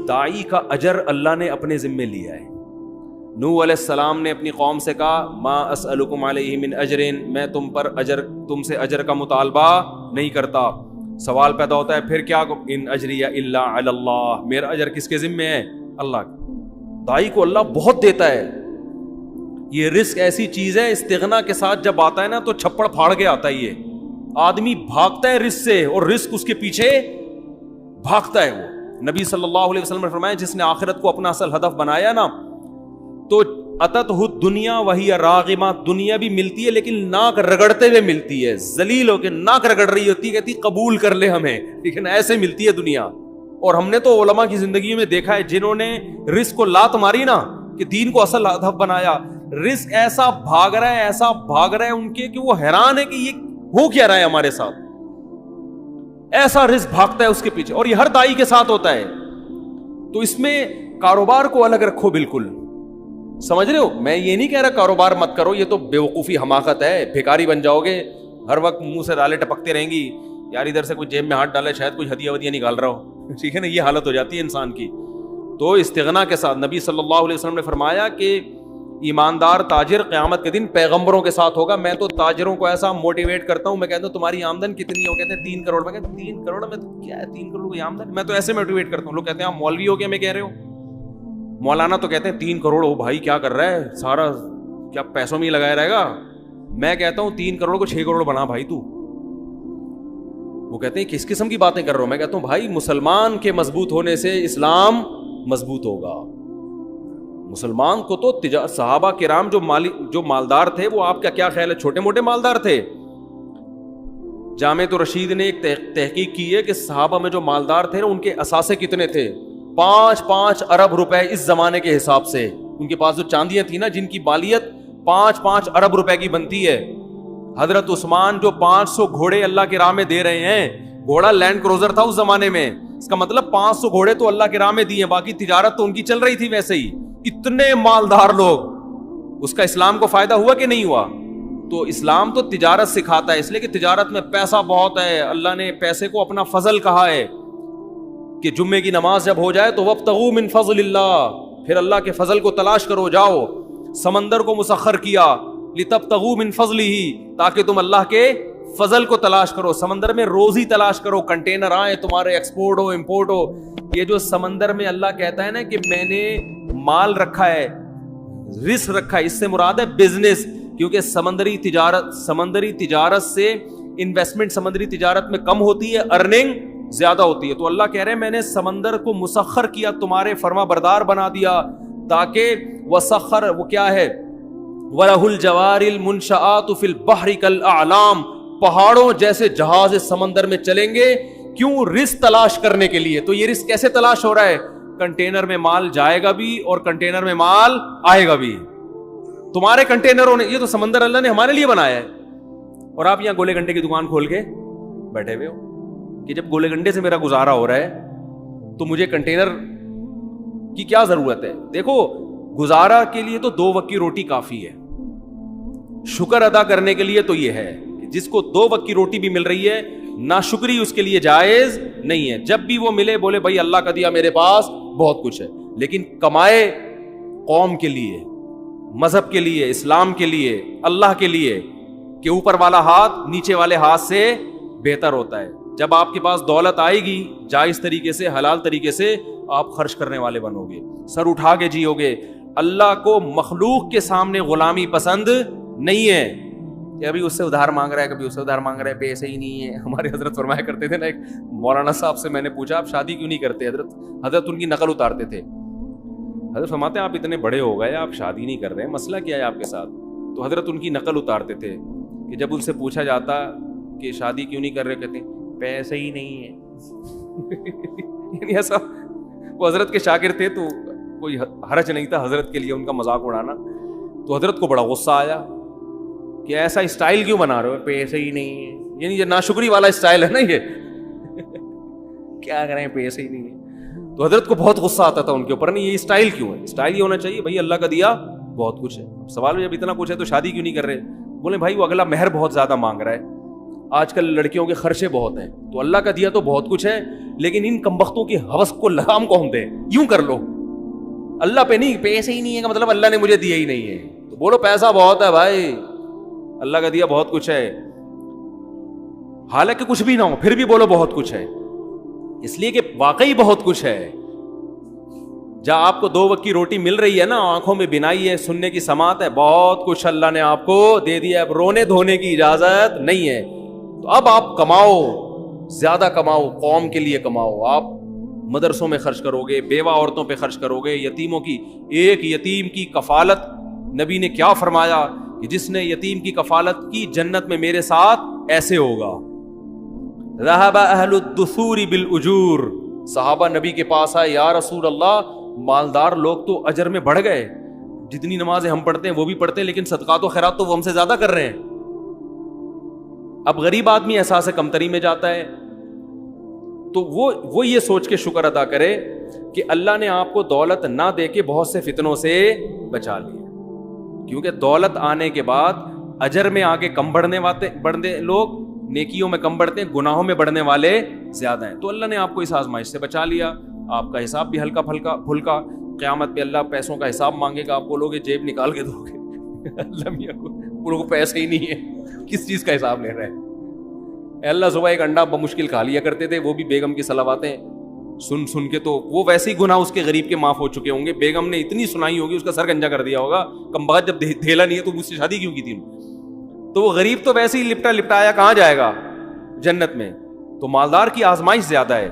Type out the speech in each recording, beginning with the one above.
داعی کا اجر اللہ نے اپنے ذمے لیا ہے. نوح علیہ السلام نے اپنی قوم سے کہا ما اسألکم علیہ من اجر, میں تم سے اجر کا مطالبہ نہیں کرتا. سوال پیدا ہوتا ہے پھر کیا, ان اجری الا علی اللہ, میرا اجر کس کے ذمے ہے؟ اللہ کا. داعی کو اللہ بہت دیتا ہے. یہ رزق ایسی چیز ہے, استغنا کے ساتھ جب آتا ہے نا تو چھپڑ پھاڑ کے آتا ہے. یہ آدمی بھاگتا ہے رزق سے اور رزق اس کے پیچھے بھاگتا ہے. وہ نبی صلی اللہ علیہ وسلم نے فرمایا جس نے آخرت کو اپنا اصل ہدف بنایا نا تو اتتہ الدنیا وہی راغمہ, دنیا بھی ملتی ہے لیکن ناک رگڑتے ہوئے ملتی ہے, ذلیل ہو کے ناک رگڑ رہی ہوتی ہے, کہتی قبول کر لے ہمیں, لیکن ایسے ملتی ہے دنیا. اور ہم نے تو علماء کی زندگی میں دیکھا ہے جنہوں نے رزق کو لات ماری نا کہ دین کو اصل ہدف بنایا, رزق ایسا بھاگ رہا ہے, ایسا بھاگ رہا ہے ان کے کہ وہ حیران ہے کہ یہ ہو کیا رہا ہے ہمارے ساتھ. ایسا رزق بھاگتا ہے اس کے پیچھے, اور یہ ہر دائی کے ساتھ ہوتا ہے. تو اس میں کاروبار کو الگ رکھو بالکل, سمجھ رہے ہو؟ میں یہ نہیں کہہ رہا کاروبار مت کرو, یہ تو بیوقوفی حماقت ہے, بھیکاری بن جاؤ گے, ہر وقت منہ سے ڈالے ٹپکتے رہیں گی, یار ادھر سے کوئی جیب میں ہاتھ ڈالے شاید کوئی ہدیہ ودیہ نکال رہا ہو, ٹھیک ہے نا, یہ حالت ہو جاتی ہے انسان کی. تو استغنا کے ساتھ نبی صلی اللہ علیہ وسلم نے فرمایا کہ ایماندار تاجر قیامت کے دن پیغمبروں کے ساتھ ہوگا. میں تو تاجروں کو ایسا موٹیویٹ کرتا ہوں, میں کہتا ہوں تمہاری آمدن کتنی ہو, کہتے ہیں 3 کروڑ. میں کہتا ہوں 3 کروڑ میں کیا ہے, 3 کروڑ کی آمدن, میں تو ایسے موٹیویٹ کرتا ہوں. لوگ کہتے ہیں آپ مولوی ہو کیا میں کہہ رہے ہو, مولانا تو کہتے ہیں 3 کروڑ ہو بھائی کیا کر رہا ہے, سارا کیا پیسوں میں ہی لگایا رہے گا. میں کہتا ہوں 3 کروڑ کو 6 کروڑ بنا بھائی تو. وہ کہتے ہیں کس قسم کی باتیں کر رہا ہوں. میں کہتا ہوں بھائی مسلمان کے مضبوط ہونے سے اسلام مضبوط ہوگا. مسلمان کو تو صحابہ کرام جو مالدار تھے, وہ آپ کا کیا خیال ہے چھوٹے موٹے مالدار تھے؟ جامع رشید نے ایک تحقیق کی ہے کہ صحابہ میں جو مالدار تھے نا ان کے اثاثے کتنے تھے, 5 ارب روپے اس زمانے کے حساب سے. ان کے پاس جو چاندیاں تھیں نا جن کی بالیت 5 ارب روپے کی بنتی ہے. حضرت عثمان جو 500 گھوڑے اللہ کی راہ میں دے رہے ہیں, گھوڑا لینڈ کروزر تھا اس زمانے میں, اس کا مطلب 500 گھوڑے تو اللہ کی راہ میں دیے, باقی تجارت تو ان کی چل رہی تھی ویسے ہی. اتنے مالدار لوگ, اس کا اسلام کو فائدہ ہوا کہ نہیں ہوا؟ تو اسلام تو تجارت سکھاتا ہے, اس لیے کہ تجارت میں پیسہ بہت ہے. اللہ نے پیسے کو اپنا فضل کہا ہے کہ جمعے کی نماز جب ہو جائے تو وابتغوا من فضل اللہ, پھر اللہ کے فضل کو تلاش کرو. جاؤ سمندر کو مسخر کیا لتبتغوا من فضلہ, تاکہ تم اللہ کے فضل کو تلاش کرو. سمندر میں روزی تلاش کرو, کنٹینر آئے تمہارے, ایکسپورٹ ہو امپورٹ ہو. یہ جو سمندر میں اللہ کہتا ہے نا کہ میں نے مال رکھا ہے, رزق رکھا ہے, اس سے مراد ہے بزنس, کیونکہ سمندری تجارت سے انویسٹمنٹ سمندری تجارت میں کم ہوتی ہے, ارننگ زیادہ ہوتی ہے. تو اللہ کہہ رہے ہیں میں نے سمندر کو مسخر کیا, تمہارے فرما بردار بنا دیا, تاکہ وسخر وہ کیا ہے, وَلَهُ الْجَوَارِ الْمُنْشَآتُ فِي الْبَحْرِ كَالْأَعْلَامِ, پہاڑوں جیسے جہاز سمندر میں چلیں گے. کیوں؟ رزق تلاش کرنے کے لیے. تو یہ رزق کیسے تلاش ہو رہا ہے؟ کنٹینر میں مال جائے گا بھی اور کنٹینر میں مال آئے گا بھی. تمہارے کنٹینروں نے, یہ تو سمندر اللہ نے ہمارے لیے بنایا ہے, اور آپ یہاں گولے گنڈے کی دکان کھول کے بیٹھے ہوئے ہو کہ جب گولے گنڈے سے میرا گزارا ہو رہا ہے تو مجھے کنٹینر کی کیا ضرورت ہے؟ دیکھو گزارا کے لیے تو 2 وقت کی روٹی کافی ہے, شکر ادا کرنے کے لیے تو یہ ہے کہ جس کو 2 وقت کی روٹی بھی مل رہی ہے, ناشکری اس کے لیے جائز نہیں ہے. جب بھی وہ ملے بولے بھائی اللہ کا دیا میرے پاس بہت کچھ ہے, لیکن کمائے قوم کے لیے, مذہب کے لیے, اسلام کے لیے, اللہ کے لیے, کہ اوپر والا ہاتھ نیچے والے ہاتھ سے بہتر ہوتا ہے. جب آپ کے پاس دولت آئے گی جائز طریقے سے, حلال طریقے سے, آپ خرچ کرنے والے بنو گے, سر اٹھا کے جیو گے. اللہ کو مخلوق کے سامنے غلامی پسند نہیں ہے کہ ابھی اس سے ادھار مانگ رہا ہے, کبھی اس سے ادھار مانگ رہا ہے, پیسے ہی نہیں ہے. ہمارے حضرت فرمایا کرتے تھے نا, ایک مولانا صاحب سے میں نے پوچھا آپ شادی کیوں نہیں کرتے؟ حضرت ان کی نقل اتارتے تھے. حضرت فرماتے ہیں آپ اتنے بڑے ہو گئے, آپ شادی نہیں کر رہے, مسئلہ کیا ہے آپ کے ساتھ؟ تو حضرت ان کی نقل اتارتے تھے کہ جب ان سے پوچھا جاتا کہ شادی کیوں نہیں کر رہے, کہتے ہیں پیسے ہی نہیں ہے. یعنی ایسا, وہ حضرت کے شاگرد تھے تو کوئی حرج نہیں تھا حضرت کے لیے ان کا مذاق اڑانا. تو حضرت کو بڑا غصہ آیا کہ ایسا اسٹائل کیوں بنا رہے ہو, پیسے ہی نہیں ہے. یعنی یہ ناشکری والا اسٹائل ہے نا, یہ کیا کریں پیسے ہی نہیں ہے. تو حضرت کو بہت غصہ آتا تھا ان کے اوپر, نہیں یہ اسٹائل کیوں ہے؟ اسٹائل یہ ہونا چاہیے بھائی اللہ کا دیا بہت کچھ ہے. سوال جب اتنا کچھ ہے تو شادی کیوں نہیں کر رہے؟ بولے بھائی وہ اگلا مہر بہت زیادہ مانگ رہا ہے, آج کل لڑکیوں کے خرچے بہت ہیں, تو اللہ کا دیا تو بہت کچھ ہے, لیکن ان کمبختوں کی ہوس کو لگام کون دے؟ یوں کر لو, اللہ پہ نہیں, پیسے ہی نہیں ہے کا مطلب اللہ نے مجھے دیا ہی نہیں ہے. تو بولو پیسہ بہت ہے بھائی, اللہ کا دیا بہت کچھ ہے, حالانکہ کچھ بھی نہ ہو پھر بھی بولو بہت کچھ ہے, اس لیے کہ واقعی بہت کچھ ہے. جہاں آپ کو 2 وقت کی روٹی مل رہی ہے نا, آنکھوں میں بینائی ہے, سننے کی سماعت ہے, بہت کچھ اللہ نے آپ کو دے دیا ہے. اب رونے دھونے کی اجازت نہیں ہے. تو اب آپ کماؤ, زیادہ کماؤ, قوم کے لیے کماؤ. آپ مدرسوں میں خرچ کرو گے, بیوہ عورتوں پہ خرچ کرو گے, یتیموں کی, ایک یتیم کی کفالت, نبی نے کیا فرمایا کہ جس نے یتیم کی کفالت کی جنت میں میرے ساتھ ایسے ہوگا. ذهب اہل الدثور بالاجور, صحابہ نبی کے پاس آئے, یا رسول اللہ مالدار لوگ تو اجر میں بڑھ گئے, جتنی نمازیں ہم پڑھتے ہیں وہ بھی پڑھتے ہیں, لیکن صدقات و خیرات تو وہ ہم سے زیادہ کر رہے ہیں. اب غریب آدمی احساس کمتری میں جاتا ہے, تو وہ یہ سوچ کے شکر ادا کرے کہ اللہ نے آپ کو دولت نہ دے کے بہت سے فتنوں سے بچا لیا, کیونکہ دولت آنے کے بعد اجر میں آگے کم بڑھنے لوگ, نیکیوں میں کم بڑھتے ہیں, گناہوں میں بڑھنے والے زیادہ ہیں. تو اللہ نے آپ کو اس آزمائش سے بچا لیا, آپ کا حساب بھی ہلکا پھلکا. قیامت پہ اللہ پیسوں کا حساب مانگے گا, آپ بولو گے جیب نکال کے دو گے, اللہ میاں کو پیسے ہی نہیں ہے, کس چیز کا حساب لے رہے ہیں. اللہ صبح ایک انڈا بمشکل کھا لیا کرتے تھے, وہ بھی بیگم کی صلواتیں سن کے, تو وہ ویسے ہی گناہ اس کے غریب کے معاف ہو چکے ہوں گے. بیگم نے اتنی سنائی ہوگی, اس کا سر گنجا کر دیا ہوگا, کم بخت جب دھیلا نہیں ہے تو مجھ سے شادی کیوں کی تھی. تو وہ غریب تو ویسے ہی لپٹایا کہاں جائے گا جنت میں. تو مالدار کی آزمائش زیادہ ہے.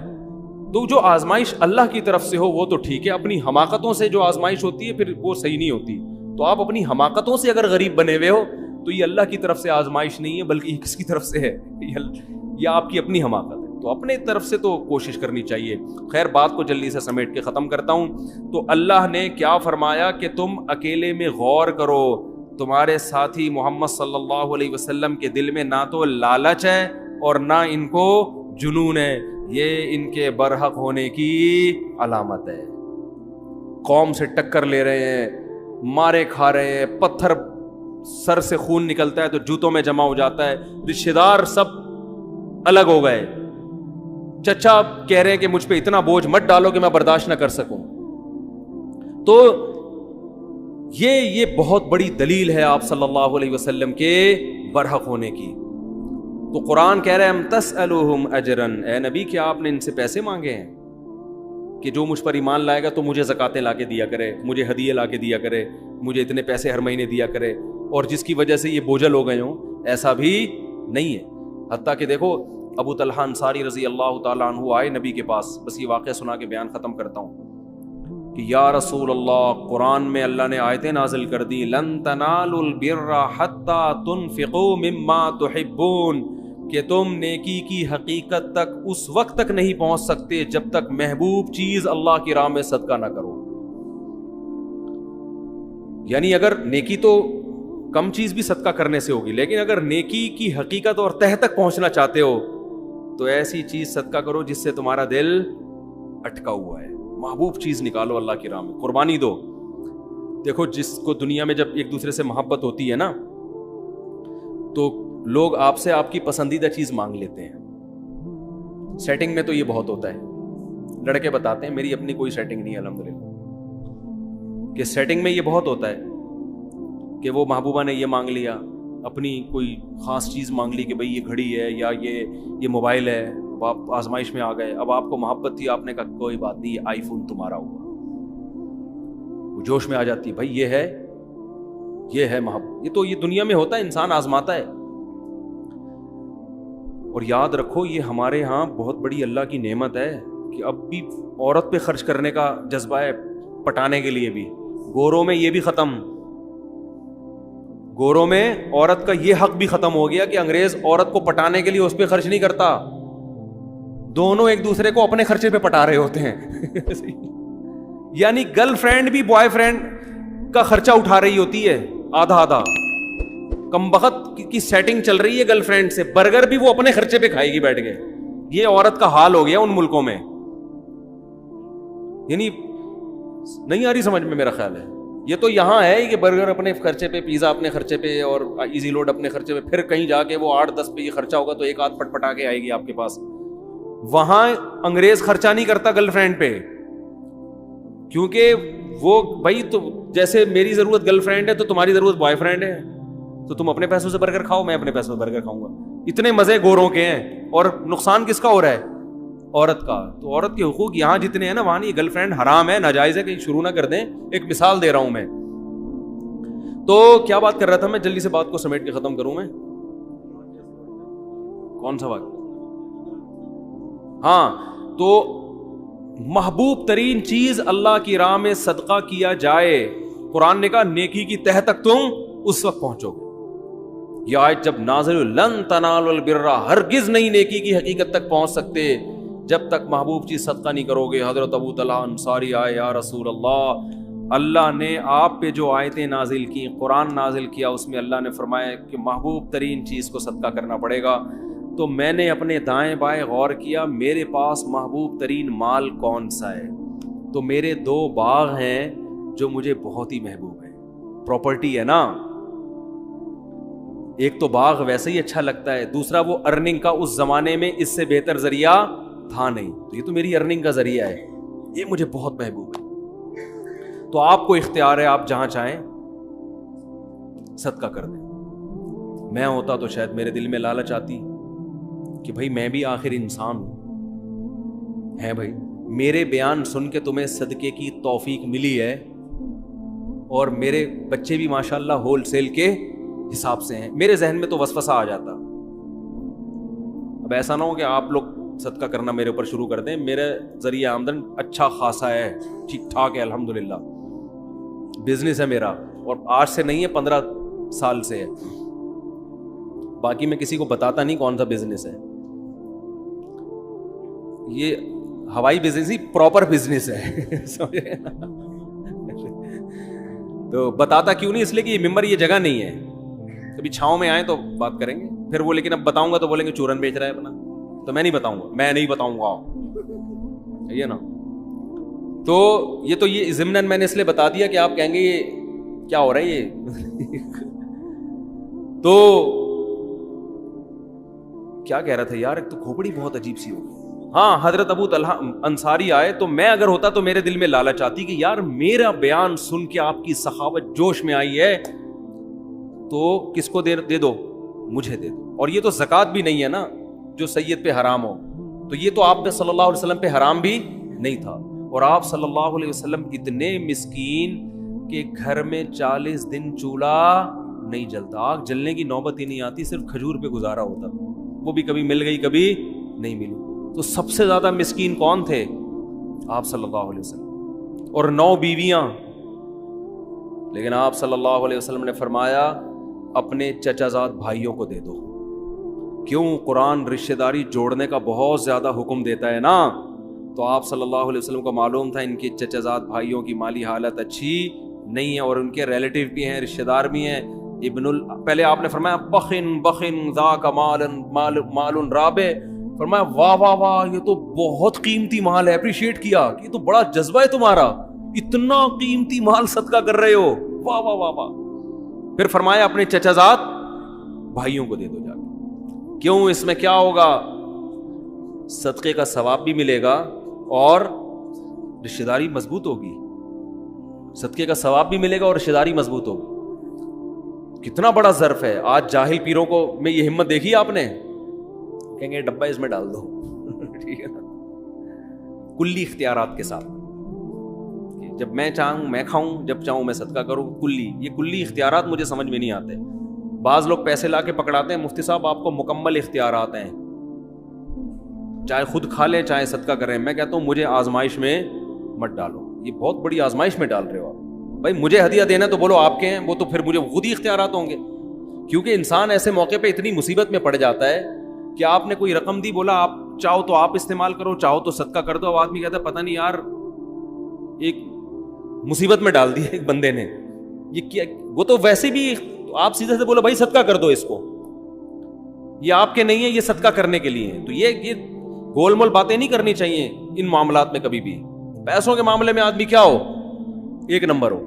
تو جو آزمائش اللہ کی طرف سے ہو وہ تو ٹھیک ہے, اپنی حماقتوں سے جو آزمائش ہوتی ہے پھر وہ صحیح نہیں ہوتی. تو آپ اپنی حماقتوں سے اگر غریب بنے ہوئے ہو تو یہ اللہ کی طرف سے آزمائش نہیں ہے, بلکہ یہ کس کی طرف سے ہے؟ یہ آپ کی اپنی حماقت ہے. تو اپنے طرف سے تو کوشش کرنی چاہیے. خیر بات کو جلدی سے سمیٹ کے ختم کرتا ہوں. تو اللہ نے کیا فرمایا کہ تم اکیلے میں غور کرو, تمہارے ساتھی محمد صلی اللہ علیہ وسلم کے دل میں نہ تو لالچ ہے اور نہ ان کو جنون ہے, یہ ان کے برحق ہونے کی علامت ہے. قوم سے ٹکر لے رہے ہیں, مارے کھا رہے ہیں, پتھر سر سے خون نکلتا ہے تو جوتوں میں جمع ہو جاتا ہے, رشتہ دار سب الگ ہو گئے, چچا کہہ رہے ہیں کہ مجھ پہ اتنا بوجھ مت ڈالو کہ میں برداشت نہ کر سکوں. تو یہ بہت بڑی دلیل ہے آپ صلی اللہ علیہ وسلم کے برحق ہونے کی. تو قرآن کہہ رہے ہیں تسألوہم اجرن, اے نبی کیا آپ نے ان سے پیسے مانگے ہیں کہ جو مجھ پر ایمان لائے گا تو مجھے زکاتیں لا کے دیا کرے, مجھے ہدیے لا کے دیا کرے, مجھے اتنے پیسے ہر مہینے دیا کرے, اور جس کی وجہ سے یہ بوجھل ہو گئے ہوں؟ ایسا بھی نہیں ہے. حتیٰ کہ دیکھو ابو طلحہ انصاری رضی اللہ تعالیٰ عنہ آئے نبی کے پاس, بس یہ واقعہ سنا کے بیان ختم کرتا ہوں, کہ یا رسول اللہ قرآن میں اللہ نے آیتیں نازل کر دی, لن تنالوا البر حتی تنفقوا مما تحبون, کہ تم نیکی کی حقیقت تک اس وقت تک نہیں پہنچ سکتے جب تک محبوب چیز اللہ کی راہ میں صدقہ نہ کرو. یعنی اگر نیکی تو کم چیز بھی صدقہ کرنے سے ہوگی, لیکن اگر نیکی کی حقیقت اور تہ تک پہنچنا چاہتے ہو تو ایسی چیز صدقہ کرو جس سے تمہارا دل اٹکا ہوا ہے. محبوب چیز نکالو اللہ کی راہ میں, قربانی دو. دیکھو جس کو دنیا میں جب ایک دوسرے سے محبت ہوتی ہے نا تو لوگ آپ سے آپ کی پسندیدہ چیز مانگ لیتے ہیں. سیٹنگ میں تو یہ بہت ہوتا ہے, لڑکے بتاتے ہیں میری اپنی کوئی سیٹنگ نہیں ہے الحمدللہ, کہ سیٹنگ میں یہ بہت ہوتا ہے کہ وہ محبوبہ نے یہ مانگ لیا, اپنی کوئی خاص چیز مانگ لی کہ بھئی یہ گھڑی ہے یا یہ موبائل ہے, اب آپ آزمائش میں آ گئے. اب آپ کو محبت تھی, آپ نے کہا کوئی بات نہیں یہ آئی فون تمہارا ہوگا, وہ جوش میں آ جاتی ہے بھائی یہ ہے محبت. یہ دنیا میں ہوتا ہے, انسان آزماتا ہے. اور یاد رکھو یہ ہمارے ہاں بہت بڑی اللہ کی نعمت ہے کہ اب بھی عورت پہ خرچ کرنے کا جذبہ ہے, پٹانے کے لیے بھی. گوروں میں یہ بھی ختم, گوروں میں عورت کا یہ حق بھی ختم ہو گیا کہ انگریز عورت کو پٹانے کے لیے اس پہ خرچ نہیں کرتا, دونوں ایک دوسرے کو اپنے خرچے پہ پٹا رہے ہوتے ہیں. یعنی گرل فرینڈ بھی بوائے فرینڈ کا خرچہ اٹھا رہی ہوتی ہے آدھا آدھا. کم بخت کی سیٹنگ چل رہی ہے گرل فرینڈ سے, برگر بھی وہ اپنے خرچے پہ کھائے گی بیٹھ کے. یہ عورت کا حال ہو گیا ان ملکوں میں. یعنی نہیں آ رہی سمجھ میں میرا خیال ہے, یہ تو یہاں ہے کہ برگر اپنے خرچے پہ, پیزا اپنے خرچے پہ, اور ایزی لوڈ اپنے خرچے پہ, پھر کہیں جا کے وہ 8-10 پہ یہ خرچہ ہوگا تو ایک آدھ پٹ پٹا کے آئے گی آپ کے پاس. وہاں انگریز خرچہ نہیں کرتا گرل فرینڈ پہ, کیونکہ وہ بھائی تو جیسے میری ضرورت گرل فرینڈ ہے تو تمہاری ضرورت بوائے فرینڈ ہے, تو تم اپنے پیسوں سے برگر کھاؤ, میں اپنے پیسوں سے برگر کھاؤں گا. اتنے مزے گوروں کے ہیں, اور نقصان کس کا ہو رہا ہے؟ عورت کا. تو عورت کے حقوق یہاں جتنے ہیں نا وہاں نہیں. گرل فرینڈ حرام ہے, ناجائز ہے, کہیں شروع نہ کر دیں. ایک مثال دے رہا ہوں میں. تو کیا بات کر رہا تھا میں, جلدی سے بات کو سمیٹ کے ختم کروں میں. کون سا بات؟ ہاں, تو محبوب ترین چیز اللہ کی راہ میں صدقہ کیا جائے. قرآن نے کہا نیکی کی تہ تک تم اس وقت پہنچو گے. یہ آیت جب نازل لن تنالوا البر, ہرگز نہیں نیکی کی حقیقت تک پہنچ سکتے جب تک محبوب چیز صدقہ نہیں کرو گے. حضرت ابو طلحہ انصاری آئے, یا رسول اللہ, اللہ نے آپ پہ جو آیتیں نازل کی, قرآن نازل کیا, اس میں اللہ نے فرمایا کہ محبوب ترین چیز کو صدقہ کرنا پڑے گا. تو میں نے اپنے دائیں بائیں غور کیا, میرے پاس محبوب ترین مال کون سا ہے؟ تو میرے 2 باغ ہیں جو مجھے بہت ہی محبوب ہیں. پراپرٹی ہے نا, ایک تو باغ ویسے ہی اچھا لگتا ہے, دوسرا وہ ارننگ کا اس زمانے میں اس سے بہتر ذریعہ تھا نہیں, تو یہ تو میری ارننگ کا ذریعہ ہے, یہ مجھے بہت محبوب ہے. تو آپ کو اختیار ہے, آپ جہاں چاہیں صدقہ کر دیں. میں ہوتا تو شاید میرے دل میں لالچ آتی کہ بھائی میں بھی آخر انسان ہوں, ہے بھائی میرے بیان سن کے تمہیں صدقے کی توفیق ملی ہے, اور میرے بچے بھی ماشاءاللہ ہول سیل کے حساب سے ہیں. میرے ذہن میں تو وسوسہ آ جاتا. اب ایسا نہ ہو کہ آپ لوگ صدقہ کرنا میرے اوپر شروع کر دیں. میرے ذریعہ آمدن اچھا خاصا ہے, ٹھیک ٹھاک ہے, الحمدللہ. بزنس ہے میرا, اور آج سے نہیں ہے 15 سال سے ہے. باقی میں کسی کو بتاتا نہیں کون سا بزنس ہے. یہ ہوائی بزنس ہی پراپر بزنس ہے, سمجھے؟ تو بتاتا کیوں نہیں, اس لیے کہ یہ ممبر, یہ جگہ نہیں ہے. کبھی چھاؤں میں آئے تو بات کریں گے. پھر وہ لیکن اب بتاؤں گا تو بولیں گے چورن بیچ رہا ہے اپنا, تو میں نہیں بتاؤں گا, میں نہیں بتاؤں گا, یہ نا. تو یہ ضمناً میں نے اس لیے بتا دیا کہ آپ کہیں گے یہ کیا ہو رہا ہے یہ. تو کیا کہہ رہا تھا یار, ایک تو کھوپڑی بہت عجیب سی ہوگی. ہاں, حضرت ابو طلحہ انصاری آئے, تو میں اگر ہوتا تو میرے دل میں لالچ آتی کہ یار میرا بیان سن کے آپ کی سخاوت جوش میں آئی ہے, تو کس کو دے دو, مجھے دے دو. اور یہ تو زکوٰۃ بھی نہیں ہے نا جو سید پہ حرام ہو, تو یہ تو آپ پہ صلی اللہ علیہ وسلم پہ حرام بھی نہیں تھا. اور آپ صلی اللہ علیہ وسلم اتنے مسکین کہ گھر میں 40 دن چولہا نہیں جلتا, آگ جلنے کی نوبت ہی نہیں آتی, صرف کھجور پہ گزارا ہوتا, وہ بھی کبھی مل گئی کبھی نہیں ملی. تو سب سے زیادہ مسکین کون تھے؟ آپ صلی اللہ علیہ وسلم, اور 9 بیویاں. لیکن آپ صلی اللہ علیہ وسلم نے فرمایا اپنے چچا زاد بھائیوں کو دے دو. کیوں؟ قرآن رشتہ داری جوڑنے کا بہت زیادہ حکم دیتا ہے نا. تو آپ صلی اللہ علیہ وسلم کو معلوم تھا ان کے چچا زاد بھائیوں کی مالی حالت اچھی نہیں ہے, اور ان کے ریلیٹیو بھی ہیں, رشتہ دار بھی ہیں. پہلے آپ نے فرمایا بخن ذاک مال رابع, فرمایا واہ واہ واہ, یہ تو بہت قیمتی مال ہے. اپریشیٹ کیا کہ یہ تو بڑا جذبہ ہے تمہارا, اتنا قیمتی مال صدقہ کر رہے ہو, واہ واہ واہ واہ. پھر فرمایا اپنے چچا زاد بھائیوں کو دے دو جا کے. کیوں؟ اس میں کیا ہوگا؟ صدقے کا ثواب بھی ملے گا اور رشتہ داری مضبوط ہوگی. صدقے کا ثواب بھی ملے گا اور رشتہ داری مضبوط ہوگی. کتنا بڑا ظرف ہے. آج جاہل پیروں کو میں یہ ہمت دیکھی آپ نے, کہیں گے ڈبہ اس میں ڈال دو, ٹھیک ہے نا, کلی اختیارات کے ساتھ. جب میں چاہوں میں کھاؤں, جب چاہوں میں صدقہ کروں, یہ کلی اختیارات مجھے سمجھ میں نہیں آتے. بعض لوگ پیسے لا کے پکڑاتے ہیں, مفتی صاحب آپ کو مکمل اختیارات ہیں, چاہے خود کھا لیں چاہے صدقہ کریں. میں کہتا ہوں مجھے آزمائش میں مت ڈالو, یہ بہت بڑی آزمائش میں ڈال رہے ہو آپ. بھائی مجھے ہدیہ دینا تو بولو آپ کے ہیں, وہ تو پھر مجھے خود ہی اختیارات ہوں گے. کیونکہ انسان ایسے موقع پہ اتنی مصیبت میں پڑ جاتا ہے کہ آپ نے کوئی رقم دی, بولا آپ چاہو تو آپ استعمال کرو, چاہو تو صدقہ کر دو. اب آدمی کہتا ہے پتہ نہیں یار ایک مصیبت میں ڈال دی ایک بندے نے, یہ کیا. وہ تو ویسے بھی آپ سیدھے سے بولو بھائی صدقہ کر دو اس کو, یہ آپ کے نہیں ہے, یہ صدقہ کرنے کے لیے ہیں. تو یہ گول مول باتیں نہیں کرنی چاہیے ان معاملات میں کبھی بھی. پیسوں کے معاملے میں آدمی کیا ہو, ایک نمبر ہو,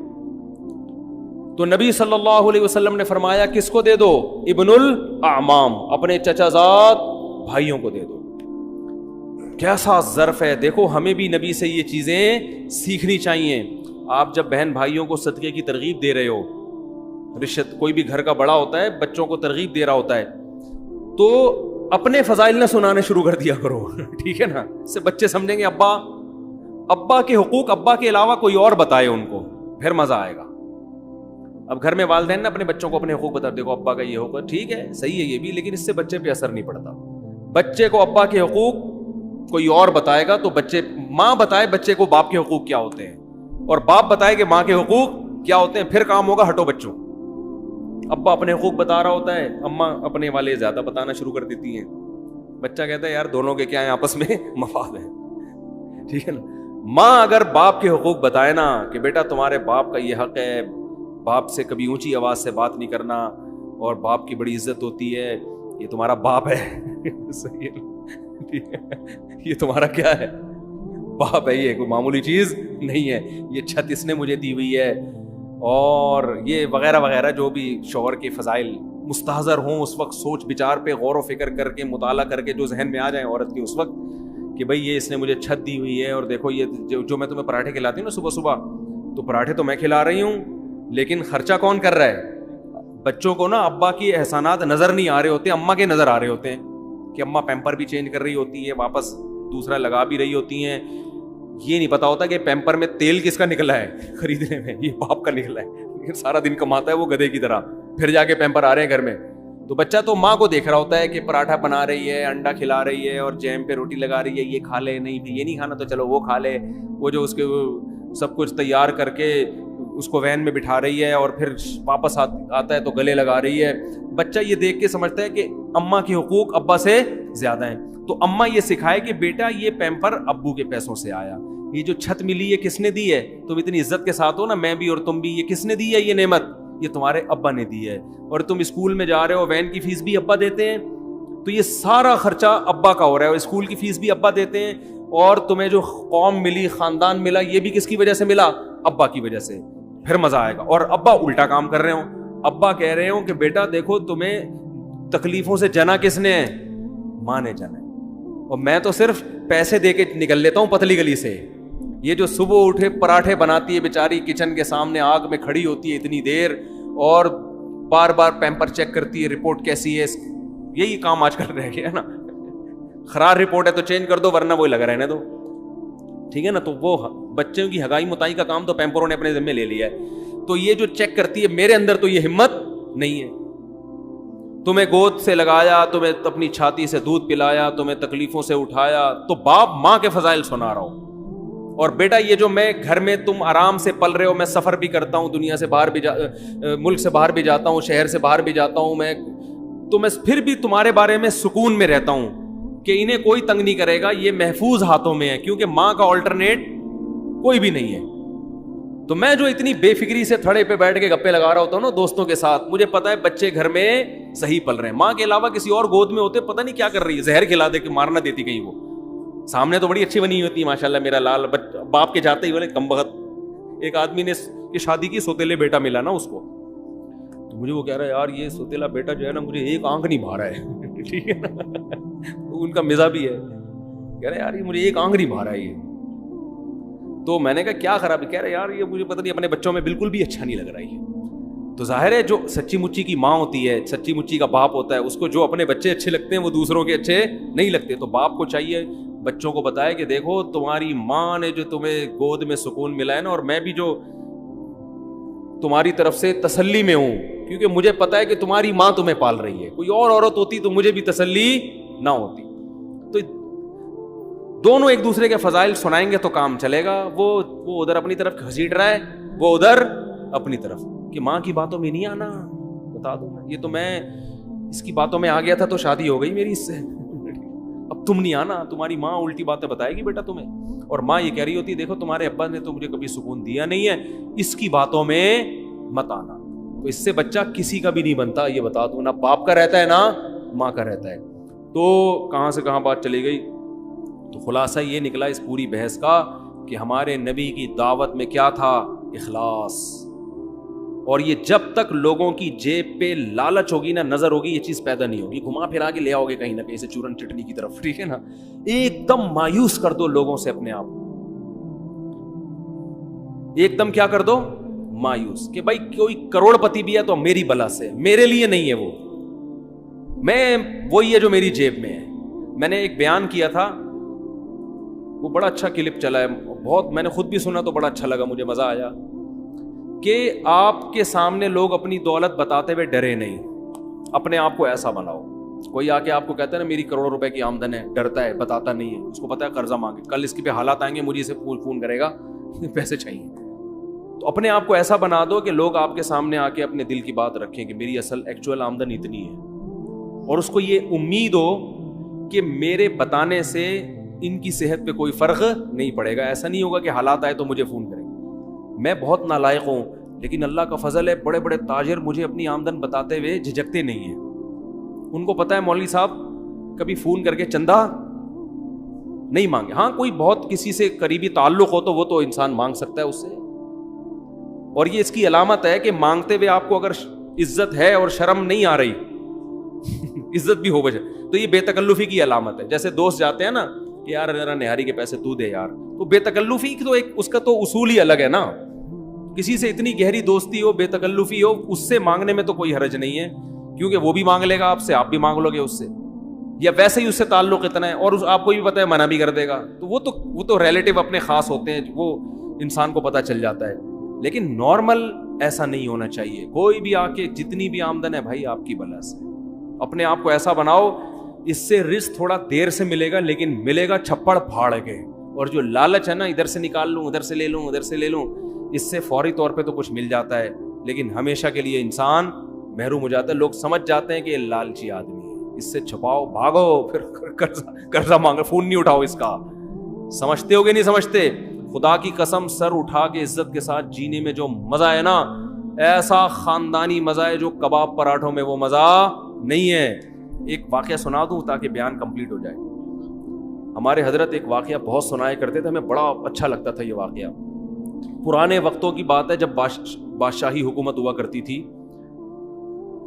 تو نبی صلی اللہ علیہ وسلم نے فرمایا کس کو دے دو؟ ابن الاعمام، اپنے چچا زاد بھائیوں کو دے دو۔ کیسا ظرف ہے! دیکھو ہمیں بھی نبی سے یہ چیزیں سیکھنی چاہیے۔ آپ جب بہن بھائیوں کو صدقے کی ترغیب دے رہے ہو، رشت کوئی بھی گھر کا بڑا ہوتا ہے بچوں کو ترغیب دے رہا ہوتا ہے، تو اپنے فضائل نہ سنانے شروع کر دیا کرو ٹھیک ہے نا؟ اس سے بچے سمجھیں گے ابا کے حقوق ابا کے علاوہ کوئی اور بتائے ان کو، پھر مزہ آئے گا۔ اب گھر میں والدین نے اپنے بچوں کو اپنے حقوق بتا، دیکھو ابا کا یہ حقوق ہے، ٹھیک ہے صحیح ہے یہ بھی، لیکن اس سے بچے پہ اثر نہیں پڑتا۔ بچے کو ابا کے حقوق کوئی اور بتائے گا تو ماں بتائے بچے کو باپ کے حقوق کیا ہوتے ہیں، اور باپ بتائے کہ ماں کے حقوق کیا ہوتے ہیں، پھر کام ہوگا ہٹو بچوں۔ ابا اپنے حقوق بتا رہا ہوتا ہے، اماں اپنے والے زیادہ بتانا شروع کر دیتی ہیں، بچہ کہتا ہے یار دونوں کے کیا ہیں آپس میں مفاد ہے، ٹھیک ہے نا؟ ماں اگر باپ کے حقوق بتائے نا کہ بیٹا تمہارے باپ کا یہ حق ہے، باپ سے کبھی اونچی آواز سے بات نہیں کرنا، اور باپ کی بڑی عزت ہوتی ہے، یہ تمہارا باپ ہے صحیح ہے، ٹھیک ہے، یہ تمہارا کیا ہے؟ باپ ہے، یہ کوئی معمولی چیز نہیں ہے، یہ چھت اس نے مجھے دی ہوئی ہے، اور یہ وغیرہ وغیرہ جو بھی شوہر کے فضائل مستحضر ہوں اس وقت سوچ بچار پہ غور و فکر کر کے مطالعہ کر کے جو ذہن میں آ جائیں عورت کے اس وقت کہ بھائی یہ اس نے مجھے چھت دی ہوئی ہے، اور دیکھو یہ جو میں تمہیں پراٹھے کھلاتی ہوں نا صبح صبح، تو پراٹھے تو میں کھلا رہی ہوں لیکن خرچہ کون کر رہا ہے؟ بچوں کو نا ابا کی احسانات نظر نہیں آ رہے ہوتے، اماں کے نظر آ رہے ہوتے ہیں کہ اماں پیمپر بھی چینج کر رہی ہوتی ہے، واپس دوسرا لگا بھی رہی ہوتی ہیں، یہ نہیں پتا ہوتا کہ پیمپر میں تیل کس کا نکلا ہے خریدنے میں، یہ باپ کا نکلا ہے، سارا دن کماتا ہے وہ گدھے کی طرح، پھر جا کے پیمپر آ رہے ہیں گھر میں۔ تو بچہ تو ماں کو دیکھ رہا ہوتا ہے کہ پراٹھا بنا رہی ہے، انڈا کھلا رہی ہے، اور جیم پہ روٹی لگا رہی ہے، یہ کھا لے، نہیں یہ نہیں کھانا تو چلو وہ کھا لے، وہ جو اس کے سب کچھ تیار کر کے اس کو وین میں بٹھا رہی ہے، اور پھر واپس آتا ہے تو گلے لگا رہی ہے۔ بچہ یہ دیکھ کے سمجھتا ہے کہ اماں کے حقوق ابا سے زیادہ ہیں، تو اماں یہ سکھائے کہ بیٹا یہ پیمپر ابو کے پیسوں سے آیا، یہ جو چھت ملی ہے کس نے دی ہے؟ تم اتنی عزت کے ساتھ ہو نا، میں بھی اور تم بھی، یہ کس نے دی ہے یہ نعمت؟ یہ تمہارے ابا نے دی ہے، اور تم اسکول میں جا رہے ہو، وین کی فیس بھی ابا دیتے ہیں، تو یہ سارا خرچہ ابا کا ہو رہا ہے، اور اسکول کی فیس بھی ابا دیتے ہیں، اور تمہیں جو قوم ملی، خاندان ملا، یہ بھی کس کی وجہ سے ملا؟ ابا کی وجہ سے، پھر مزہ آئے گا۔ اور ابا الٹا کام کر رہے ہوں، ابا کہہ رہے ہوں کہ بیٹا دیکھو تمہیں تکلیفوں سے جنا کس نے ہے؟ ماں نے جنا ہے، اور میں تو صرف پیسے دے کے نکل لیتا ہوں پتلی گلی سے۔ یہ جو صبح اٹھے پراٹھے بناتی ہے بیچاری، کچن کے سامنے آگ میں کھڑی ہوتی ہے اتنی دیر، اور بار بار پیمپر چیک کرتی ہے رپورٹ کیسی ہے، یہی کام آج کل رہ گیا نا، خراب رپورٹ ہے تو چینج کر دو ورنہ وہی لگا رہنے دو، ٹھیک ہے نا؟ تو وہ بچوں کی ہگائی متائی کا کام تو پیمپروں نے اپنے ذمہ لے لیا ہے، تو یہ جو چیک کرتی ہے، میرے اندر تو یہ ہمت نہیں ہے، تمہیں گود سے لگایا، تمہیں اپنی چھاتی سے دودھ پلایا، تمہیں تکلیفوں سے اٹھایا، تو باپ ماں کے فضائل سنا رہا ہوں، اور بیٹا یہ جو میں گھر میں تم آرام سے پل رہے ہو، میں سفر بھی کرتا ہوں، دنیا سے باہر بھی ملک سے باہر بھی جاتا ہوں، شہر سے باہر بھی جاتا ہوں میں، تو میں پھر بھی تمہارے بارے میں سکون میں رہتا ہوں کہ انہیں کوئی تنگ نہیں کرے گا، یہ محفوظ ہاتھوں میں ہے، کیونکہ ماں کا آلٹرنیٹ کوئی بھی نہیں ہے۔ تو میں جو اتنی بے فکری سے تھڑے پہ بیٹھ کے گپے لگا رہا ہوتا ہوں نا دوستوں کے ساتھ، مجھے پتا ہے بچے گھر میں صحیح پل رہے ہیں، ماں کے علاوہ کسی اور گود میں ہوتے پتہ نہیں کیا کر رہی ہے، زہر کھلا دے کہ مارنا دیتی کہیں، وہ سامنے تو بڑی اچھی بنی ہوتی ہے ماشاءاللہ، میرا لال باپ کے جاتے ہی بولے کم بخت، ایک آدمی نے یہ شادی کی، سوتیلے بیٹا ملا نا اس کو، تو مجھے وہ کہہ رہا ہے یار یہ سوتیلا بیٹا جو ہے نا مجھے ایک آنکھ نہیں مارا ہے ٹھیک ہے نا، ان کا مزاج بھی ہے، کہہ رہے یار یہ مجھے ایک آنکھ نہیں مارا ہے یہ، تو میں نے کہا کیا خرابی؟ کہہ رہے یار یہ مجھے پتہ نہیں اپنے بچوں میں بالکل بھی اچھا نہیں لگ رہا ہے۔ تو ظاہر ہے جو سچی مچی کی ماں ہوتی ہے، سچی مچی کا باپ ہوتا ہے، اس کو جو اپنے بچے اچھے لگتے ہیں وہ دوسروں کے اچھے نہیں لگتے، تو باپ کو چاہیے بچوں کو بتائے کہ دیکھو تمہاری ماں نے جو تمہیں گود میں سکون ملا ہے نا، اور میں بھی جو تمہاری طرف سے تسلی میں ہوں، کیونکہ مجھے پتا ہے کہ تمہاری ماں تمہیں پال رہی ہے، کوئی اور عورت ہوتی تو مجھے بھی تسلی نہ ہوتی۔ تو دونوں ایک دوسرے کے فضائل سنائیں گے تو کام چلے گا، وہ ادھر اپنی طرف گھسیٹ رہا ہے، وہ ادھر اپنی طرف، کہ ماں کی باتوں میں نہیں آنا، بتا دوں میں یہ تو میں اس کی باتوں میں آ گیا تھا تو شادی ہو گئی میری اس سے، اب تم نہیں آنا، تمہاری ماں الٹی باتیں بتائے گی بیٹا تمہیں، اور ماں یہ کہہ رہی ہوتی دیکھو تمہارے ابا نے تو مجھے کبھی سکون دیا نہیں ہے، اس کی باتوں میں مت آنا۔ تو اس سے بچہ کسی کا بھی نہیں بنتا، یہ بتا دوں، نہ باپ کا رہتا ہے نہ ماں کا رہتا ہے۔ تو کہاں سے کہاں بات چلی گئی؟ تو خلاصہ یہ نکلا اس پوری بحث کا کہ ہمارے نبی کی دعوت میں کیا تھا؟ اخلاص، اور یہ جب تک لوگوں کی جیب پہ لالچ ہوگی نا، نظر ہوگی، یہ چیز پیدا نہیں ہوگی. گھما پھرا کے لے آؤ گے کہیں نہ کہیں سے چورن چٹنی کی طرف، ٹھیک ہے نا. ایک دم مایوس کر دو لوگوں سے اپنے آپ، ایک دم کیا کر دو، مایوس، کہ بھائی کوئی کروڑ پتی بھی ہے تو میری بلا سے، میرے لیے نہیں ہے وہ، میں وہی ہے جو میری جیب میں ہے. میں نے ایک بیان کیا تھا، وہ بڑا اچھا کلپ چلا ہے، بہت میں نے خود بھی سنا تو بڑا اچھا لگا، مجھے مزہ آیا، کہ آپ کے سامنے لوگ اپنی دولت بتاتے ہوئے ڈرے نہیں، اپنے آپ کو ایسا بناؤ. کوئی آ کے آپ کو کہتا ہے نا میری کروڑوں روپے کی آمدن ہے، ڈرتا ہے، بتاتا نہیں ہے، اس کو پتا ہے قرضہ مانگے، کل اس کے پہ حالات آئیں گے، مجھے اسے فون کرے گا پیسے چاہیے. تو اپنے آپ کو ایسا بنا دو کہ لوگ آپ کے سامنے آ کے اپنے دل کی بات رکھیں کہ میری اصل ایکچوئل آمدن اتنی ہے، اور اس کو یہ امید ہو کہ میرے بتانے سے ان کی صحت پہ کوئی فرق نہیں پڑے گا. ایسا نہیں ہوگا کہ حالات آئے تو مجھے فون کریں. میں بہت نالائق ہوں، لیکن اللہ کا فضل ہے، بڑے بڑے تاجر مجھے اپنی آمدن بتاتے ہوئے جھجکتے نہیں ہیں. ان کو پتا ہے مولوی صاحب کبھی فون کر کے چندہ نہیں مانگے. ہاں کوئی بہت کسی سے قریبی تعلق ہو تو وہ تو انسان مانگ سکتا ہے اس سے، اور یہ اس کی علامت ہے کہ مانگتے ہوئے آپ کو اگر عزت ہے اور شرم نہیں آ رہی عزت بھی ہو بجے تو یہ بے تکلفی کی علامت ہے. جیسے دوست جاتے ہیں نا کہ یار ذرا نہاری کے پیسے تو دے یار، تو بے تکلفی تو ایک اس کا تو اصول ہی الگ ہے نا. کسی سے اتنی گہری دوستی ہو، بے تکلفی ہو، اس سے مانگنے میں تو کوئی حرج نہیں ہے، کیونکہ وہ بھی مانگ لے گا آپ سے، آپ بھی مانگ لو گے اس سے، یا ویسے ہی اس سے تعلق اتنا ہے اور آپ کو بھی پتا ہے منع بھی کر دے گا، تو وہ تو ریلیٹو اپنے خاص ہوتے ہیں، وہ انسان کو پتا چل جاتا ہے. لیکن نارمل ایسا نہیں ہونا چاہیے. کوئی بھی آ کے جتنی بھی آمدن ہے بھائی آپ کی بلا سے، اپنے آپ کو ایسا بناؤ اس سے رزق تھوڑا دیر سے ملے گا لیکن ملے گا چھپڑ پھاڑ کے. اور جو لالچ ہے نا، ادھر سے نکال لوں، ادھر سے لے لوں، ادھر سے لے لوں، اس سے فوری طور پہ تو کچھ مل جاتا ہے لیکن ہمیشہ کے لیے انسان محروم ہو جاتا ہے. لوگ سمجھ جاتے ہیں کہ یہ لالچی آدمی ہے، اس سے چھپاؤ، بھاگو، پھر قرضہ مانگو، فون نہیں اٹھاؤ اس کا. سمجھتے ہو گے نہیں سمجھتے؟ خدا کی قسم سر اٹھا کے عزت کے ساتھ جینے میں جو مزہ ہے نا، ایسا خاندانی مزہ ہے جو کباب پراٹھوں میں وہ مزہ نہیں ہے. ایک واقعہ سنا دوں تاکہ بیان کمپلیٹ ہو جائے. ہمارے حضرت ایک واقعہ بہت سنایا کرتے تھے، ہمیں بڑا اچھا لگتا تھا یہ واقعہ. پرانے وقتوں کی بات ہے، جب بادشاہی حکومت ہوا کرتی تھی،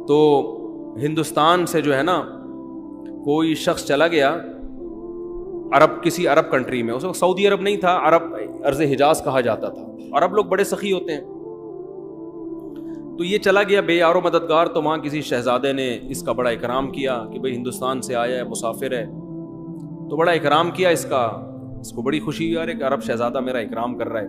تو ہندوستان سے جو ہے نا کوئی شخص چلا گیا کسی عرب کنٹری میں. اس وقت سعودی عرب نہیں تھا، عرب ارض حجاز کہا جاتا تھا. عرب لوگ بڑے سخی ہوتے ہیں. تو یہ چلا گیا بے یار و مددگار، تو وہاں کسی شہزادے نے اس کا بڑا اکرام کیا کہ بھئی ہندوستان سے آیا ہے، مسافر ہے، تو بڑا اکرام کیا اس کا. اس کو بڑی خوشی ہوئی، یار ایک عرب شہزادہ میرا اکرام کر رہا ہے.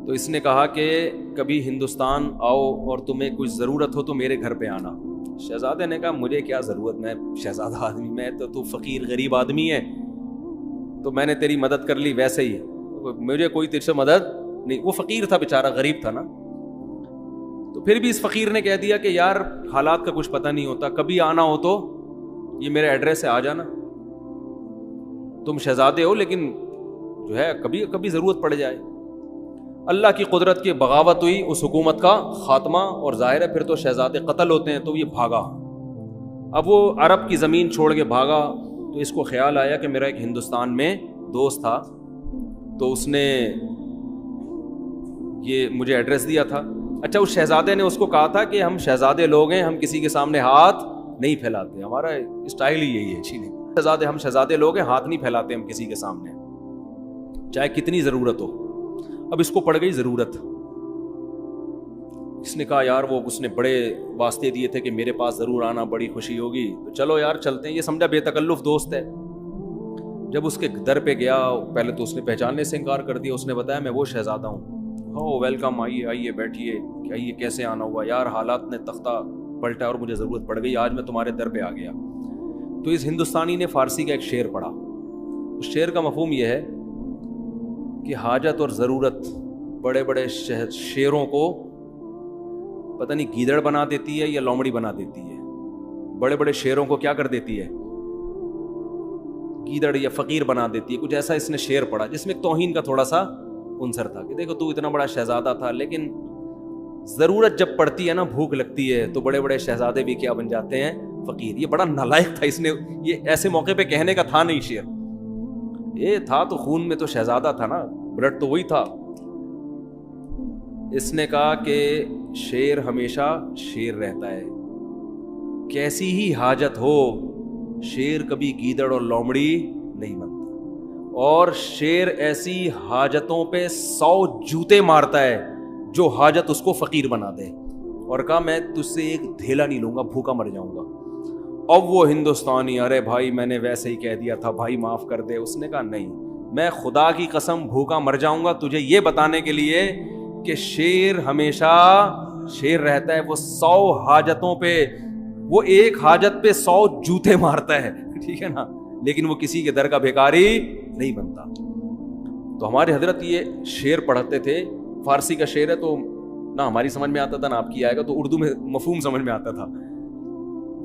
تو اس نے کہا کہ کبھی ہندوستان آؤ اور تمہیں کچھ ضرورت ہو تو میرے گھر پہ آنا. شہزادے نے کہا مجھے کیا ضرورت، میں شہزادہ آدمی، میں تو فقیر غریب آدمی ہے، تو میں نے تیری مدد کر لی، ویسے ہی مجھے کوئی تجھ سے مدد نہیں. وہ فقیر تھا بیچارہ، غریب تھا نا. تو پھر بھی اس فقیر نے کہہ دیا کہ یار حالات کا کچھ پتہ نہیں ہوتا، کبھی آنا ہو تو یہ میرے ایڈریس سے آ جانا. تم شہزادے ہو لیکن جو ہے کبھی کبھی ضرورت پڑ جائے. اللہ کی قدرت کی بغاوت ہوئی، اس حکومت کا خاتمہ، اور ظاہر ہے پھر تو شہزادے قتل ہوتے ہیں. تو یہ بھاگا، اب وہ عرب کی زمین چھوڑ کے بھاگا. تو اس کو خیال آیا کہ میرا ایک ہندوستان میں دوست تھا، تو اس نے یہ مجھے ایڈریس دیا تھا. اچھا، اس شہزادے نے اس کو کہا تھا کہ ہم شہزادے لوگ ہیں، ہم کسی کے سامنے ہاتھ نہیں پھیلاتے، ہمارا اسٹائل ہی یہی ہے. شہزادے، ہم شہزادے لوگ ہیں، ہاتھ نہیں پھیلاتے ہم کسی کے سامنے، چاہے کتنی ضرورت ہو. اب اس کو پڑ گئی ضرورت. اس نے کہا یار اس نے بڑے واسطے دیے تھے کہ میرے پاس ضرور آنا، بڑی خوشی ہوگی، تو چلو یار چلتے ہیں. یہ سمجھا بے تکلف دوست ہے. جب اس کے در پہ گیا، پہلے تو اس نے پہچاننے سے انکار کر دیا. اس نے بتایا میں وہ شہزادہ ہوں. ویلکم، آئیے آئیے بیٹھیے. آئیے، کیسے آنا ہوا؟ یار حالات نے تختہ پلٹا اور مجھے ضرورت پڑ گئی، آج میں تمہارے در پہ آ گیا. تو اس ہندوستانی نے فارسی کا ایک شعر پڑھا. اس شعر کا مفہوم یہ ہے کہ حاجت اور ضرورت بڑے بڑے شیروں کو پتہ نہیں گیدڑ بنا دیتی ہے یا لومڑی بنا دیتی ہے. بڑے بڑے شیروں کو کیا کر دیتی ہے؟ گیدڑ یا فقیر بنا دیتی ہے. کچھ ایسا اس نے شعر پڑھا جس میں توہین کا تھوڑا سا عنصر تھا کہ دیکھو تو اتنا بڑا شہزادہ تھا، لیکن ضرورت جب پڑتی ہے نا، بھوک لگتی ہے، تو بڑے بڑے شہزادے بھی کیا بن جاتے ہیں؟ فقیر. یہ بڑا نالائق تھا. اس نے یہ ایسے موقع پہ کہنے کا تھا نہیں شعر. یہ تھا تو خون میں تو شہزادہ تھا نا، بلڈ تو وہی تھا. اس نے کہا کہ شیر ہمیشہ شیر رہتا ہے، کیسی ہی حاجت ہو شیر کبھی گیدڑ اور لومڑی نہیں بنتا، اور شیر ایسی حاجتوں پہ 100 جوتے مارتا ہے جو حاجت اس کو فقیر بنا دے، اور کہا میں تجھ سے ایک دھیلا نہیں لوں گا، بھوکا مر جاؤں گا۔ اب وہ ہندوستانی، ارے بھائی میں نے ویسے ہی کہہ دیا تھا بھائی معاف کر دے، اس نے کہا نہیں، میں خدا کی قسم بھوکا مر جاؤں گا تجھے یہ بتانے کے لیے کہ شیر ہمیشہ شیر رہتا ہے، وہ 100 حاجتوں پہ، وہ ایک حاجت پہ 100 جوتے مارتا ہے، ٹھیک ہے نا، لیکن وہ کسی کے در کا بھیکاری نہیں بنتا۔ تو ہمارے حضرت یہ شعر پڑھتے تھے، فارسی کا شعر ہے تو نہ ہماری سمجھ میں آتا تھا نہ آپ کی آئے گا، تو اردو میں مفہوم سمجھ میں آتا تھا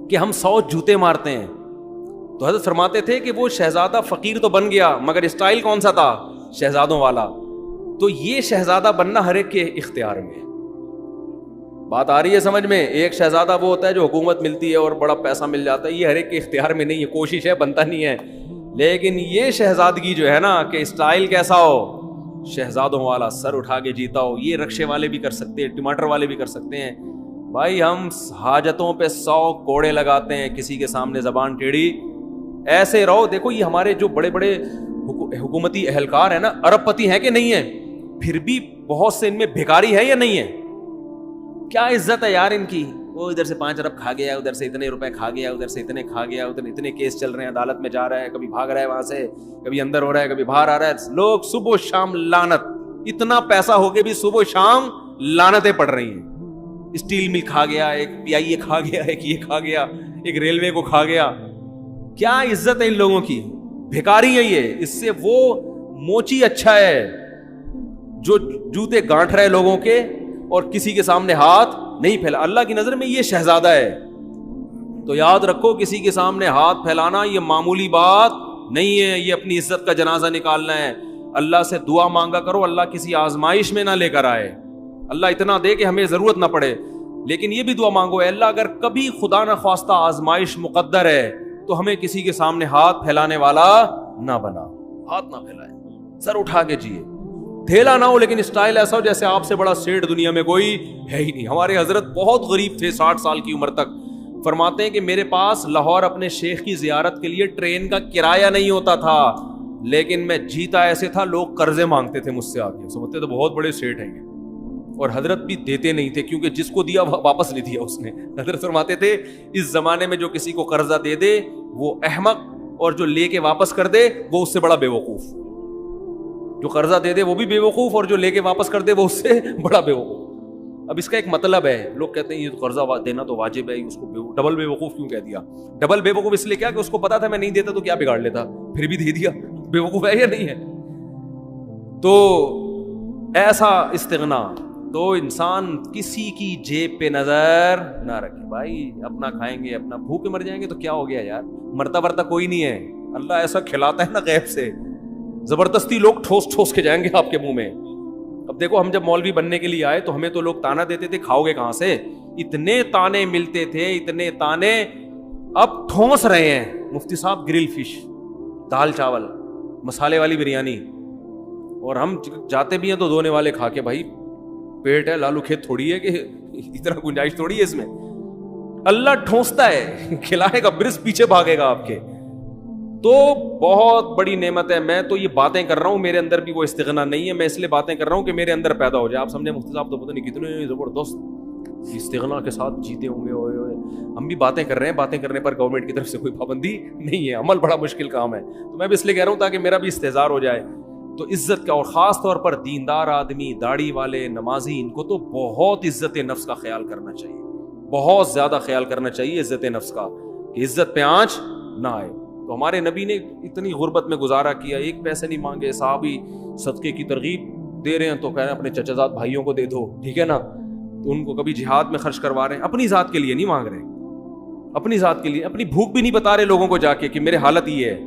کہ ہم 100 جوتے مارتے ہیں۔ تو حضرت فرماتے تھے کہ وہ شہزادہ فقیر تو بن گیا مگر اسٹائل کون سا تھا؟ شہزادوں والا۔ تو یہ شہزادہ بننا ہر ایک کے اختیار میں ہے۔ بات آ رہی ہے سمجھ میں؟ ایک شہزادہ وہ ہوتا ہے جو حکومت ملتی ہے اور بڑا پیسہ مل جاتا ہے، یہ ہر ایک کے اختیار میں نہیں ہے، کوشش ہے بنتا نہیں ہے، لیکن یہ شہزادگی جو ہے نا کہ اسٹائل کیسا ہو، شہزادوں والا، سر اٹھا کے جیتا ہو، یہ رکشے والے بھی کر سکتے ہیں، ٹماٹر والے بھی کر سکتے ہیں۔ بھائی ہم حاجتوں پہ 100 کوڑے لگاتے ہیں، کسی کے سامنے زبان ٹیڑھی، ایسے رہو۔ دیکھو یہ ہمارے جو بڑے بڑے حکومتی اہلکار ہیں نا، ارب پتی ہیں کہ نہیں ہیں، پھر بھی بہت سے ان میں بھیکاری ہے یا نہیں ہے؟ کیا عزت ہے یار ان کی، وہ ادھر سے 5 ارب کھا گیا، ادھر سے اتنے روپے کھا گیا، ادھر سے اتنے کھا گیا، ادھر اتنے کیس چل رہے ہیں، عدالت میں جا رہا ہے، کبھی بھاگ رہا ہے وہاں سے، کبھی اندر ہو رہا ہے، کبھی باہر آ رہا ہے، لوگ صبح و شام لعنت، اتنا پیسہ ہو کے بھی صبح و شام لعنتیں پڑ رہی ہیں۔ اسٹیل مل کھا گیا، ایک پی آئی اے کھا گیا، ایک یہ کھا گیا، ایک ریلوے کو کھا گیا۔ کیا عزت ہے ان لوگوں کی، بھیکاری ہے یہ۔ اس سے وہ موچی اچھا ہے جو جوتے گانٹھ رہے لوگوں کے اور کسی کے سامنے ہاتھ نہیں پھیلا۔ اللہ کی نظر میں یہ شہزادہ ہے۔ تو یاد رکھو کسی کے سامنے ہاتھ پھیلانا یہ معمولی بات نہیں ہے، یہ اپنی عزت کا جنازہ نکالنا ہے۔ اللہ سے دعا مانگا کرو اللہ کسی آزمائش میں نہ لے کر آئے، اللہ اتنا دے کہ ہمیں ضرورت نہ پڑے، لیکن یہ بھی دعا مانگو اے اللہ اگر کبھی خدا نہ خواستہ آزمائش مقدر ہے تو ہمیں کسی کے سامنے ہاتھ پھیلانے والا نہ بنا، ہاتھ نہ پھیلائے، سر اٹھا کے جیے، دھیلا نہ ہو، لیکن اسٹائل ایسا ہو جیسے آپ سے بڑا سیٹ دنیا میں کوئی ہے ہی نہیں۔ ہمارے حضرت بہت غریب تھے، 60 سال کی عمر تک، فرماتے ہیں کہ میرے پاس لاہور اپنے شیخ کی زیارت کے لیے ٹرین کا کرایہ نہیں ہوتا تھا، لیکن میں جیتا ایسے تھا لوگ قرضے مانگتے تھے مجھ سے آ کے، سمجھتے تو بہت بڑے سیٹ ہیں یہ، اور حضرت بھی دیتے نہیں تھے کیونکہ جس کو دیا واپس نہیں دیا اس نے۔ حضرت فرماتے تھے اس زمانے میں جو کسی کو قرضہ دے دے وہ احمق، اور جو لے کے واپس کر دے وہ اس سے بڑا بے وقوف۔ جو قرضہ دے دے وہ بھی بے وقوف، اور جو لے کے واپس کر دے وہ اس سے بڑا بے وقوف۔ اب اس کا ایک مطلب ہے، لوگ کہتے ہیں یہ قرضہ دینا تو واجب ہے، اس کو ڈبل بے وقوف کیوں کہہ دیا؟ ڈبل بے وقوف اس لیے کیا کہ اس کو پتا تھا میں نہیں دیتا تو کیا بگاڑ لیتا، پھر بھی دے دیا، بے وقوف ہے یا نہیں ہے؟ تو ایسا استغنا، تو انسان کسی کی جیب پہ نظر نہ رکھے۔ بھائی اپنا کھائیں گے، اپنا بھوکے مر جائیں گے تو کیا ہو گیا یار، مرتا ورتا کوئی نہیں ہے، اللہ ایسا کھلاتا ہے نا غیب سے، زبردستی لوگ ٹھوس ٹھوس کے جائیں گے آپ کے منہ میں۔ اب دیکھو ہم جب مولوی بننے کے لیے آئے تو ہمیں تو لوگ تانا دیتے تھے کھاؤ گے کہاں سے، اتنے تانے ملتے تھے، اتنے تانے، اب ٹھونس رہے ہیں مفتی صاحب گرل فش، دال چاول، مسالے والی بریانی، اور ہم جاتے بھی ہیں تو دھونے والے کھا کے، بھائی پیٹ ہے لالو کھیت تھوڑی ہے کہ اتنا گنجائش تھوڑی ہے اس میں، اللہ ٹھونستا ہے، کھلائے گا، برس پیچھے بھاگے گا آپ کے۔ تو بہت بڑی نعمت ہے، میں تو یہ باتیں کر رہا ہوں میرے اندر بھی وہ استغنا نہیں ہے، میں اس لیے باتیں کر رہا ہوں کہ میرے اندر پیدا ہو جائے۔ آپ سمجھے مفتی صاحب تو پتہ نہیں کتنے زبردست استغنا کے ساتھ جیتے ہوں گے، ہم بھی باتیں کر رہے ہیں، باتیں کرنے پر گورنمنٹ کی طرف سے کوئی پابندی نہیں ہے، عمل بڑا مشکل کام ہے، تو میں بھی اس لیے کہہ رہا ہوں تاکہ میرا بھی استحضار ہو جائے۔ تو عزت کا، اور خاص طور پر دیندار آدمی، داڑھی والے، نمازی، ان کو تو بہت عزت نفس کا خیال کرنا چاہیے، بہت زیادہ خیال کرنا چاہیے عزت نفس کا، کہ عزت پہ آنچ نہ آئے۔ تو ہمارے نبی نے اتنی غربت میں گزارا کیا، ایک پیسے نہیں مانگے، صحابی صدقے کی ترغیب دے رہے ہیں تو کہہ رہے ہیں اپنے چچا زاد بھائیوں کو دے دو، ٹھیک ہے نا، تو ان کو کبھی جہاد میں خرچ کروا رہے ہیں، اپنی ذات کے لیے نہیں مانگ رہے، اپنی ذات کے لیے، اپنی بھوک بھی نہیں بتا رہے لوگوں کو جا کے کہ میرے حالت یہ ہے،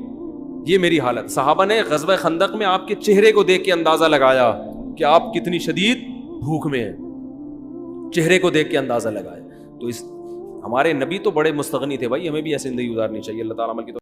یہ میری حالت۔ صحابہ نے غزوہ خندق میں آپ کے چہرے کو دیکھ کے اندازہ لگایا کہ آپ کتنی شدید بھوک میں ہیں، چہرے کو دیکھ کے اندازہ لگایا۔ تو اس ہمارے نبی تو بڑے مستغنی تھے بھائی، ہمیں بھی ایسے زندگی گزارنی چاہیے۔ اللہ تعالیٰ عمل کی